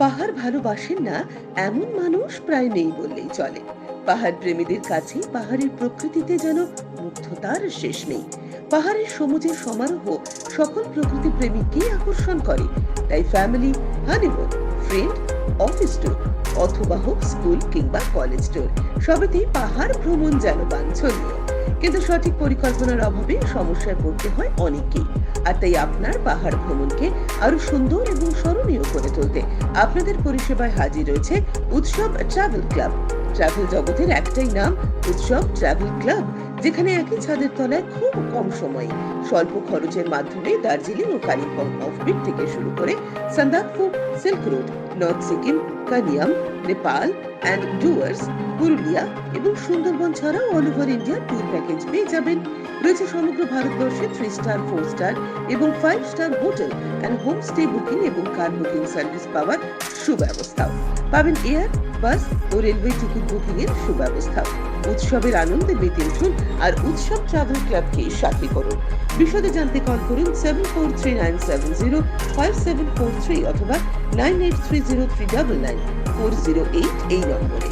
পাহাড় ভালোবাসেন না এমন মানুষ প্রায় নেই বললেই চলে। পাহাড় প্রেমীদের কাছে পাহাড়ের প্রকৃতিতে যেন মুগ্ধতার শেষ নেই। পাহাড়ের সমুদ্রের সমারোহ সকল প্রকৃতি প্রেমিককেই আকর্ষণ করে। তাই family, honeymoon, friend, office tour অথবা হোক স্কুল কিংবা কলেজ ট্যুর, সবেতেই পাহাড় ভ্রমণ যেন বাঞ্ছনীয়। কিন্তু সঠিক পরিকল্পনার অভাবে সমস্যায় পড়তে হয় অনেকেই। আর তাই আপনার পাহাড় ভ্রমণকে আরো সুন্দর এবং স্মরণীয় করে তুলতে আপনাদের পরিষেবায় হাজির রয়েছে উৎসব ট্রাভেল ক্লাব। ট্রাভেল জগতের একটাই নাম, উৎসব ট্রাভেল ক্লাব, যেখানে একই ছাদের তলায় খুব কম সময়ে স্বল্প খরচের মাধ্যমে দার্জিলিং ও কালিম্পং অফবিট থেকে শুরু করে Sandakphu, silk road, north Sikkim, Kanyam, Nepal and Dooars, Purulia এবং সুন্দরবন ছাড়াও all over India tour package পেয়ে যাবেন। রয়েছে সমগ্র ভারতবর্ষে 3 স্টার, 4 স্টার এবং 5 star hotel and homestay booking এবং কার বুকিং সার্ভিস পাওয়ার সুব্যবস্থাও পাবেন। এয়ার, বাস ও রেলওয়ে টিকিট বুকিং এর সুব্যবস্থা। উৎসবের আনন্দে মেতে উঠুন আর উৎসব ট্রাভেল ক্লাবকে সাথী করুন। বিশদে জানতে কল করুন 7439705743 অথবা 9830399408 এই নম্বরে।